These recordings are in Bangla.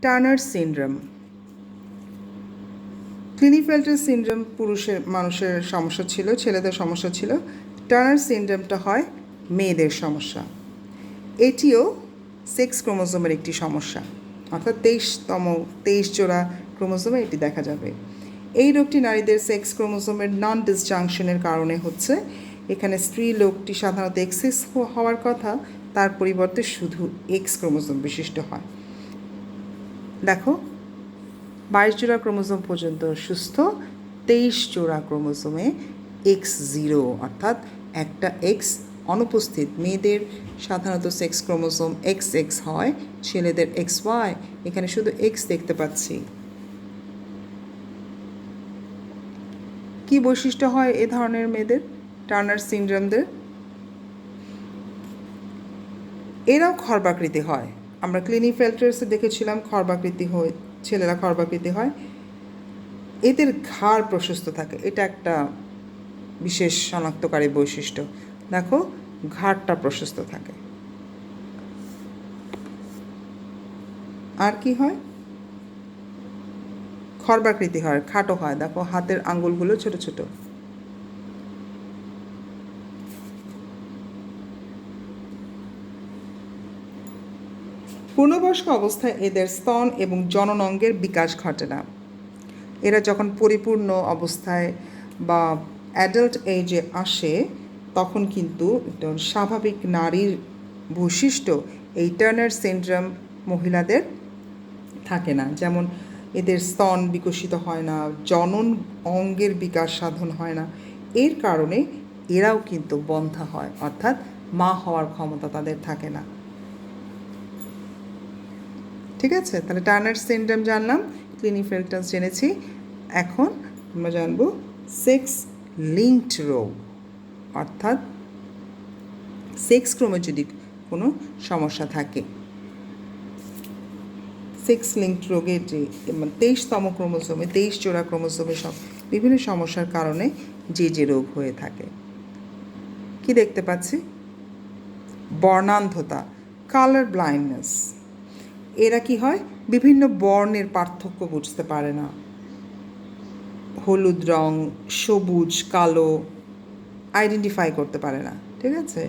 Turner syndrome. ক্লিনিফেল্টার সিনড্রোম মানুষের সমস্যা ছিল, ছেলেদের সমস্যা ছিল। টার্নার সিনড্রোমটা হয় মেয়েদের সমস্যা। এটিও সেক্স ক্রোমোজোমের একটি সমস্যা, অর্থাৎ 23 জোড়া ক্রোমোজোমে এটি দেখা যাবে। এই রোগটি নারীদের সেক্স ক্রোমোজোমের নন ডিসজাংশনের কারণে হচ্ছে। এখানে স্ত্রী লোকটি সাধারণত এক্সেস হওয়ার কথা, তার পরিবর্তে শুধু এক্স ক্রোমোজোম বিশিষ্ট হয়। দেখো, 22 জোড়া ক্রোমোজোম পর্যন্ত সুস্থ, 23 জোড়া ক্রোমোজোমে X0 অর্থাৎ একটা এক্স অনুপস্থিত। মেয়েদের সাধারণত সেক্স ক্রোমোজোম XX হয়, ছেলেদের XY। এখানে শুধু X দেখতে পাচ্ছি। কি বৈশিষ্ট্য হয় এ ধরনের মেয়েদের, টার্নার সিনড্রোমদের? এরাও খর্বাকৃতি হয়। আমরা ক্লিনিফেল্টার্সে দেখেছিলাম খর্বাকৃতি হয়, ছেলেরা খর্বাকৃতি হয়। এদের ঘাড় প্রশস্ত থাকে, এটা একটা বিশেষ শনাক্তকারী বৈশিষ্ট্য। দেখো, ঘাড়টা প্রশস্ত থাকে। আর কি হয়? খর্বাকৃতি হয়, খাটো হয়। দেখো, হাতের আঙ্গুলগুলো ছোট ছোট। পূর্ণবয়স্ক অবস্থায় এদের স্তন এবং জনন অঙ্গের বিকাশ ঘটে না। এরা যখন পরিপূর্ণ অবস্থায় বা অ্যাডাল্ট এজে আসে, তখন কিন্তু স্বাভাবিক নারীর বৈশিষ্ট্য এই টার্নার সিনড্রোম মহিলাদের থাকে না। যেমন এদের স্তন বিকশিত হয় না, জনন অঙ্গের বিকাশ সাধন হয় না। এর কারণে এরাও কিন্তু বন্ধ্যা হয়, অর্থাৎ মা হওয়ার ক্ষমতা তাদের থাকে না। ঠিক আছে, তাহলে টার্নার সিনড্রোম জানলাম, ক্লিনিফেল্টার জেনেছি। এখন আমরা জানব সেক্স লিঙ্কড রোগ, অর্থাৎ সেক্স ক্রমে যদি কোনো সমস্যা থাকে। সেক্স লিঙ্কড রোগের যে 23তম ক্রোমোজোমে 23 জোড়া ক্রোমোজোমে সব বিভিন্ন সমস্যার কারণে যে রোগ হয়ে থাকে। কি দেখতে পাচ্ছি? বর্ণান্ধতা, কালার ব্লাইন্ডনেস। এরা কি হয়? বিভিন্ন বর্ণের পার্থক্য বুঝতে পারে না। হলুদ রং, সবুজ, কালো আইডেন্টিফাই করতে পারে না। ঠিক আছে,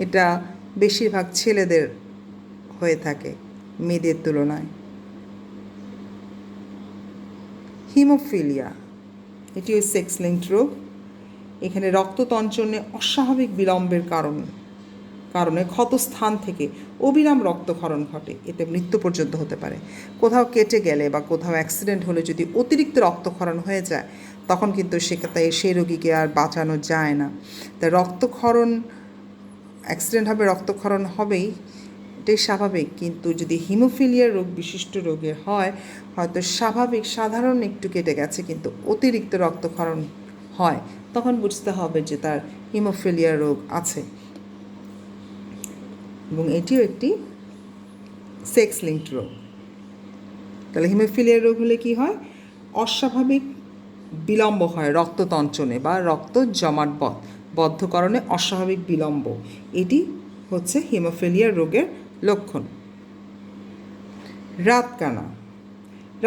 এটা বেশিরভাগ ছেলেদের হয়ে থাকে মেয়েদের তুলনায়। হিমোফিলিয়া, এটি ওই সেক্স লিঙ্কড রোগ। এখানে রক্ততঞ্চনে অস্বাভাবিক বিলম্বের কারণে ক্ষতস্থান থেকে অবিরাম রক্তক্ষরণ ঘটে। এতে মৃত্যু পর্যন্ত হতে পারে। কোথাও কেটে গেলে বা কোথাও অ্যাক্সিডেন্ট হলে যদি অতিরিক্ত রক্তক্ষরণ হয়ে যায়, তখন কিন্তু সেই রোগীকে আর বাঁচানো যায় না। তাই রক্তক্ষরণ, অ্যাক্সিডেন্ট হবে, রক্তক্ষরণ হবেই, এটাই স্বাভাবিক। কিন্তু যদি হিমোফিলিয়ার রোগ বিশিষ্ট রোগের হয়, হয়তো সাধারণ একটু কেটে গেছে কিন্তু অতিরিক্ত রক্তক্ষরণ হয়, তখন বুঝতে হবে যে তার হিমোফিলিয়ার রোগ আছে। এবং এটিও একটি সেক্স লিঙ্কড রোগ। তাহলে হিমোফিলিয়ার রোগ হলে কি হয়? অস্বাভাবিক বিলম্ব হয় রক্ততঞ্চনে বা রক্ত জমাট বদ্ধকরণে অস্বাভাবিক বিলম্ব। এটি হচ্ছে হিমোফিলিয়ার রোগের লক্ষণ।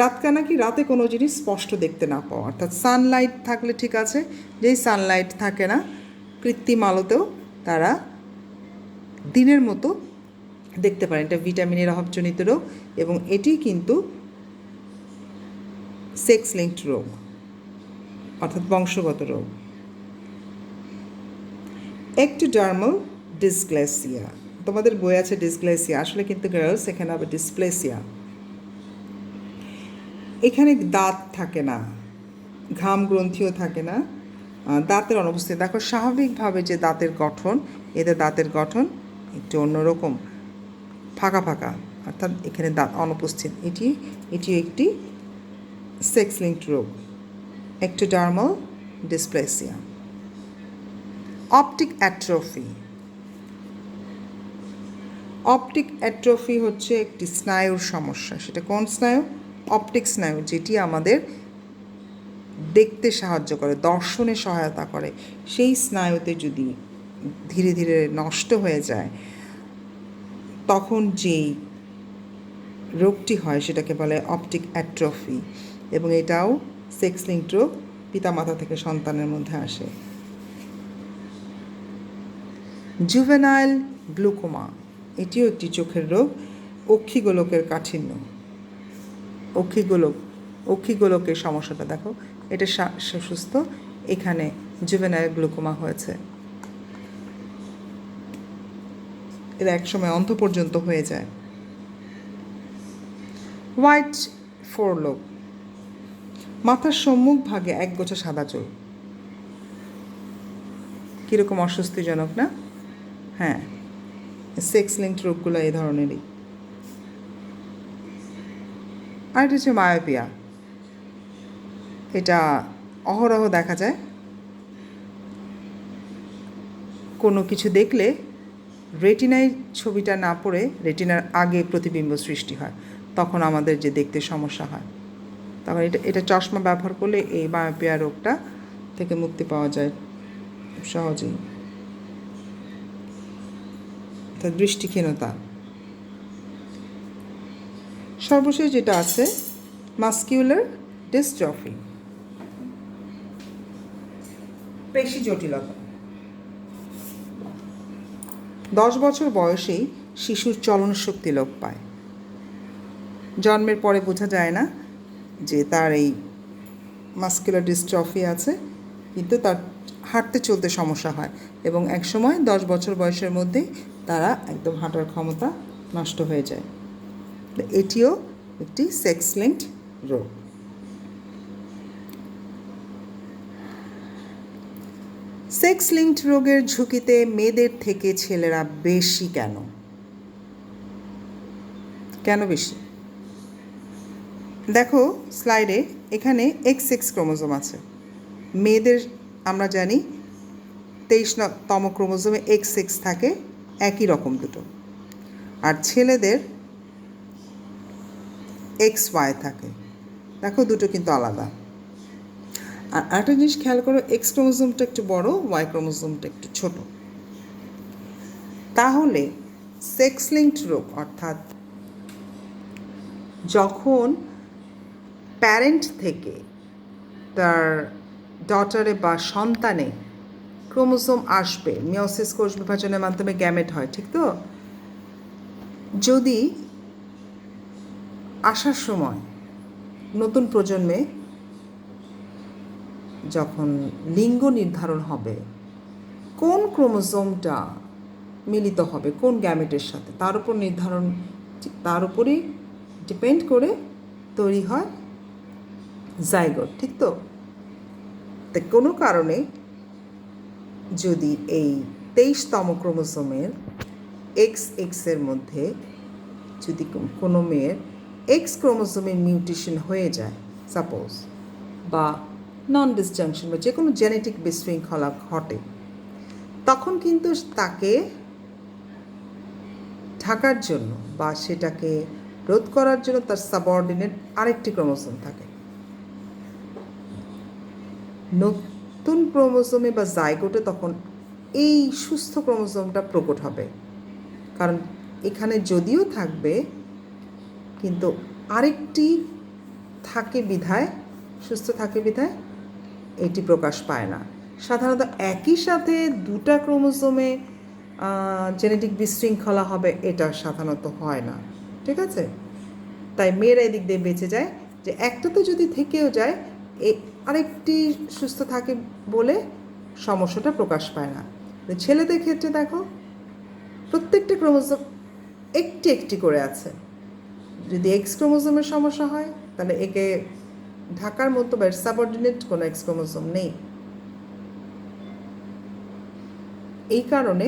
রাতকানা কি? রাতে কোনো জিনিস স্পষ্ট দেখতে না পাওয়া, অর্থাৎ সানলাইট থাকলে ঠিক আছে, যেই সানলাইট থাকে না, কৃত্রিম আলোতেও তারা দিনের মতো দেখতে পারেন। এটা ভিটামিনের অভাবজনিত রোগ এবং এটি কিন্তু সেক্স লিঙ্কড রোগ, অর্থাৎ বংশগত রোগ। একটোডার্মাল ডিসপ্লেসিয়া, তোমাদের বই আছে ডিসপ্লেসিয়া, আসলে কিন্তু গার্লস, এখানে আবার ডিসপ্লেসিয়া। এখানে দাঁত থাকে না, ঘাম গ্রন্থিও থাকে না, দাঁতের অনুপস্থিতি। দেখো, স্বাভাবিকভাবে যে দাঁতের গঠন, এদের দাঁতের গঠন একটু অন্যরকম, ফাঁকা ফাঁকা, অর্থাৎ এখানে দাঁত অনুপস্থিত। এটি একটি সেক্স লিঙ্কড রোগ, একটোডার্মাল ডিসপ্লেসিয়া। অপটিক অ্যাট্রফি হচ্ছে একটি স্নায়ুর সমস্যা। সেটা কোন স্নায়ু? অপটিক স্নায়ু, যেটি আমাদের দেখতে সাহায্য করে, দর্শনে সহায়তা করে। সেই স্নায়ুতে যদি ধীরে ধীরে নষ্ট হয়ে যায়, তখন যেই রোগটি হয় সেটাকে বলে অপটিক অ্যাট্রফি, এবং এটাও সেক্স লিঙ্কড রোগ, পিতামাতা থেকে সন্তানের মধ্যে আসে। জুভেনাইল গ্লুকোমা, এটিও একটি চোখের রোগ, অক্ষিগোলকের কাঠিন্য, অক্ষিগোলকের সমস্যাটা দেখো, এটা সুস্থ, এখানে জুভেনাইল গ্লুকোমা হয়েছে, এরা একসময় অন্ধ পর্যন্ত হয়ে যায়। হোয়াইট ফোরলোক, মাথার সম্মুখ ভাগে একগোছা সাদা চুল, কীরকম অস্বস্তিজনক না? হ্যাঁ, সেক্স লিঙ্কড রোগগুলো এই ধরনেরই। আর এটা হচ্ছে মায়োপিয়া, এটা অহরহ দেখা যায়। কোনো কিছু দেখলে রেটিনায় ছবিটা না পড়ে রেটিনার আগে প্রতিবিম্ব সৃষ্টি হয়, তখন আমাদের যে দেখতে সমস্যা হয়, তখন এটা চশমা ব্যবহার করলে এই মায়োপিয়া রোগটা থেকে মুক্তি পাওয়া যায় খুব সহজেই। তা দৃষ্টিহীনতা। সর্বশেষ যেটা আছে মাসকিউলার ডিস্ট্রফি, পেশি জটিলতা। 10 বছর বয়সেই শিশুর চলন শক্তি লোপ পায়। জন্মের পরে বোঝা যায় না যে তার এই মাসকুলার ডিস্ট্রফি আছে, কিন্তু তার হাঁটতে চলতে সমস্যা হয়, এবং একসময় 10 বছর বয়সের মধ্যেই তারা একদম হাঁটার ক্ষমতা নষ্ট হয়ে যায়। এটিও একটি সেক্স লিঙ্কড রোগ। সেক্স লিঙ্কড রোগের ঝুঁকিতে মেয়েদের থেকে ছেলেরা বেশি কেন? কেন বেশি? দেখো স্লাইডে, এখানে XX ক্রোমোজোম আছে। মেয়েদের আমরা জানি 23তম ক্রোমোজোমে XX থাকে, একই রকম দুটো, আর ছেলেদের XY থাকে। দেখো দুটো কিন্তু আলাদা। আর একটা জিনিস খেয়াল করো, এক্স ক্রোমোজোমটা একটু বড়, ওয়াই ক্রোমোজোমটা একটু ছোট। তাহলে সেক্স লিঙ্কড রোগ অর্থাৎ যখন প্যারেন্ট থেকে তার ডটারে বা সন্তানে ক্রোমোজোম আসবে, মিওসিস কোষ বিভাজনের মাধ্যমে গ্যামেট হয়, ঠিক তো? যদি আসার সময় নতুন প্রজন্মে যখন লিঙ্গ নির্ধারণ হবে, কোন ক্রোমোজোমটা মিলিত হবে কোন গ্যামেটের সাথে, তার উপরই ডিপেন্ড করে তৈরি হয় জাইগোট, ঠিক তো? তাই কোনো কারণে যদি এই 23তম ক্রোমোজোমের XX এর মধ্যে যদি কোনো মেয়ের এক্স ক্রোমোজোমের মিউটেশন হয়ে যায় সাপোজ, বা নন ডিসজাংশন বা যে কোনো জেনেটিক বিশৃঙ্খলা ঘটে, তখন কিন্তু তাকে ঢাকার জন্য বা সেটাকে রোধ করার জন্য তার সাবঅর্ডিনেট আরেকটি ক্রোমোজোম থাকে। নতুন ক্রোমোজোমে বা জাইগোটে তখন এই সুস্থ ক্রোমোজোমটা প্রকট হবে, কারণ এখানে যদিও থাকবে কিন্তু আরেকটি থাকে বিধায়, সুস্থ থাকে বিধায় এটি প্রকাশ পায় না। সাধারণত একই সাথে দুটা ক্রোমোজোমে জেনেটিক বিশৃঙ্খলা হবে, এটা সাধারণত হয় না, ঠিক আছে? তাই মেয়েরা এদিক দিয়ে বেঁচে যায়, যে একটা তো যদি থেকেও যায় আরেকটি সুস্থ থাকে বলে সমস্যাটা প্রকাশ পায় না। ছেলেদের ক্ষেত্রে দেখো প্রত্যেকটা ক্রোমোজোম একটি একটি করে আছে। যদি এক্স ক্রোমোজোমের সমস্যা হয় তাহলে একে ঢাকার মতো বা সাবঅর্ডিনেট কোনো এক্স ক্রোমোজোম নেই, এই কারণে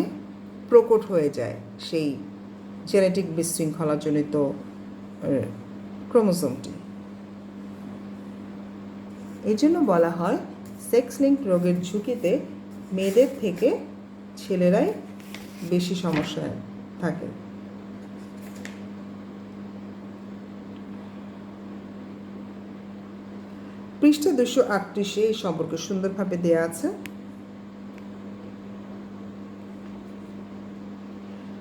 প্রকট হয়ে যায় সেই জেনেটিক বিশৃঙ্খলাজনিত ক্রোমোজোমটি। এই জন্য বলা হয় সেক্স লিঙ্কড রোগের ঝুঁকিতে মেয়েদের থেকে ছেলেরাই বেশি সমস্যায় থাকে। পৃষ্ঠা 238 এই সম্পর্কে সুন্দরভাবে দেয়া আছে।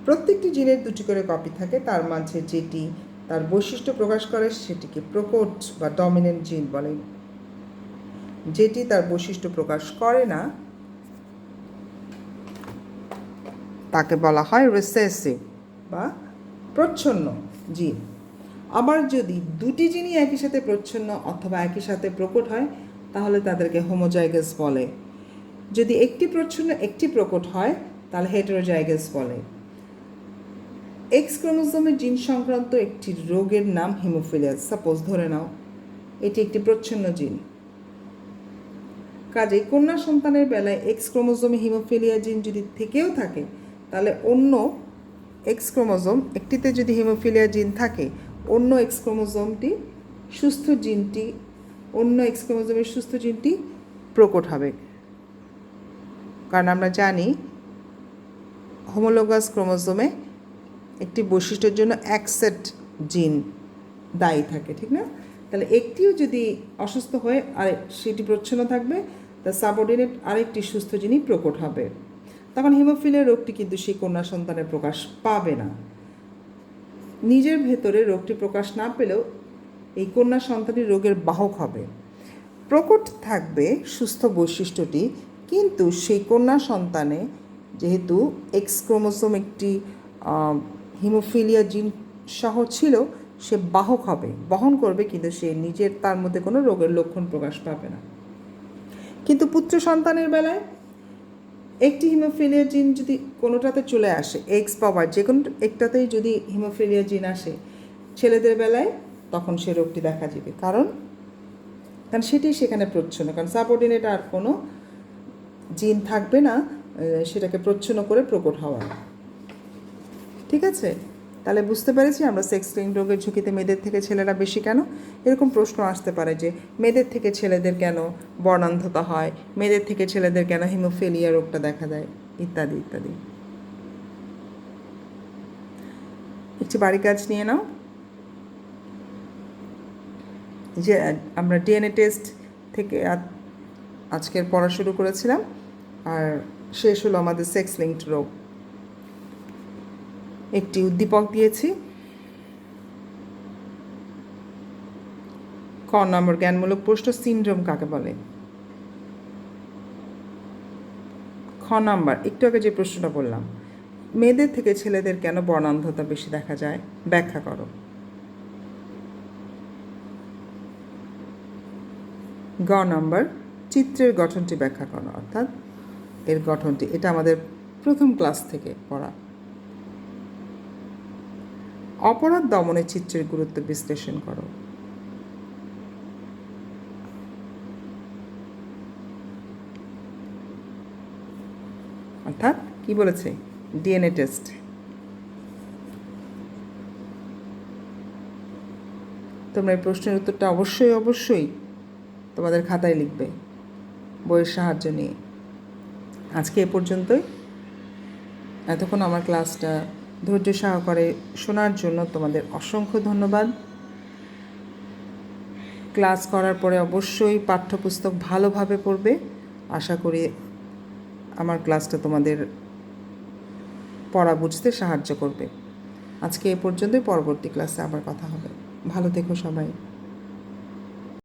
প্রত্যেকটি জিনের দুটি করে কপি থাকে, তার মাঝে যেটি তার বৈশিষ্ট্য প্রকাশ করে সেটিকে প্রকট বা ডমিনেন্ট জিন বলে। যেটি তার বৈশিষ্ট্য প্রকাশ করে না তাকে বলা হয় রিসেসিভ বা প্রচ্ছন্ন জিন। আবার যদি দুটি জিনই একই সাথে প্রচ্ছন্ন অথবা একই সাথে প্রকট হয় তাহলে তাদেরকে হোমোজাইগাস বলে। যদি একটি প্রচ্ছন্ন একটি প্রকট হয় তাহলে হেটেরোজাইগাস বলে। এক্স ক্রোমোজোমের জিন সংক্রান্ত একটি রোগের নাম হিমোফিলিয়া। সাপোজ ধরে নাও এটি একটি প্রচ্ছন্ন জিন, কাজেই কন্যা সন্তানের বেলায় এক্স ক্রোমোজোমে হিমোফিলিয়া জিন যদি থেকেও থাকে তাহলে অন্য এক্স ক্রোমোজোম একটিতে যদি হিমোফিলিয়া জিন থাকে অন্য এক্স ক্রোমোজোমটি সুস্থ জিনটি অন্য এক্স ক্রোমোজোমের সুস্থ জিনটি প্রকট হবে। কারণ আমরা জানি হোমোলোগাস ক্রোমোজোমে একটি বৈশিষ্ট্যের জন্য এক সেট জিন দায়ী থাকে, ঠিক না? তাহলে একটিও যদি অসুস্থ হয়ে আর সেটি প্রচ্ছন্ন থাকবে তা সাবঅর্ডিনেট আরেকটি সুস্থ জিনই প্রকট হবে। তখন হিমোফিলিয়া রোগটি কিন্তু সেই কন্যা সন্তানের প্রকাশ পাবে না। নিজের ভেতরে রোগটি প্রকাশ না পেলেও এই কন্যা সন্তানটি রোগের বাহক হবে। প্রকট থাকবে সুস্থ বৈশিষ্ট্যটি, কিন্তু সেই কন্যা সন্তানে যেহেতু এক্স ক্রোমোজোম একটি হিমোফিলিয়া জিন সহ ছিল, সে বাহক হবে, বহন করবে, কিন্তু সে নিজের তার মধ্যে কোনো রোগের লক্ষণ প্রকাশ পাবে না। কিন্তু পুত্র সন্তানের বেলায় একটি হিমোফিলিয়া জিন যদি কোনোটাতে চলে আসে, এক্স বা ওয়াই যে কোনো একটাতেই যদি হিমোফিলিয়া জিন আসে ছেলেদের বেলায়, তখন সে রোগটি দেখা যাবে। কারণ সেটি সেখানে প্রচ্ছন্ন, কারণ সাবঅর্ডিনেট আর কোনো জিন থাকবে না সেটাকে প্রচ্ছন্ন করে প্রকট হওয়া। ঠিক আছে? তাহলে বুঝতে পেরেছি আমরা সেক্স লিঙ্ক রোগের ঝুঁকিতে মেয়েদের থেকে ছেলেরা বেশি কেন। এরকম প্রশ্ন আসতে পারে যে মেয়েদের থেকে ছেলেদের কেন বর্ণান্ধতা হয়, মেয়েদের থেকে ছেলেদের কেন হিমোফিলিয়া রোগটা দেখা দেয়, ইত্যাদি ইত্যাদি। একটি বাড়ি কাজ নিয়ে নাও। যে আমরা ডিএনএ টেস্ট থেকে আজকের পড়া শুরু করেছিলাম, আর শেষ হলো আমাদের সেক্স লিঙ্কড রোগ। একটি উদ্দীপক দিয়েছি। ক নম্বর জ্ঞানমূলক প্রশ্ন, সিনড্রোম কাকে বলে? খ নাম্বার একটু আগে যে প্রশ্নটা বললাম, মেয়েদের থেকে ছেলেদের কেন বর্ণান্ধতা বেশি দেখা যায়, ব্যাখ্যা করো। গ নাম্বার চিত্রের গঠনটি ব্যাখ্যা করো, অর্থাৎ এর গঠনটি, এটা আমাদের প্রথম ক্লাস থেকে পড়া। অপরাধ দমনে চিত্রের গুরুত্ব বিশ্লেষণ করো। অর্থাৎ কি বলেছে, ডিএনএ টেস্ট। তোমরা এই প্রশ্নের উত্তরটা অবশ্যই তোমাদের খাতায় লিখবে বইয়ের সাহায্য নিয়ে। আজকে এ পর্যন্তই। এতক্ষণ আমার ক্লাসটা ধৈর্য সহকারে শোনার জন্য তোমাদের অসংখ্য ধন্যবাদ। ক্লাস করার পরে অবশ্যই পাঠ্যপুস্তক ভালোভাবে পড়বে। আশা করি আমার ক্লাসটা তোমাদের পড়া বুঝতে সাহায্য করবে। আজকে এ পর্যন্তই, পরবর্তী ক্লাসে আবার কথা হবে। ভালো থেকো সবাই।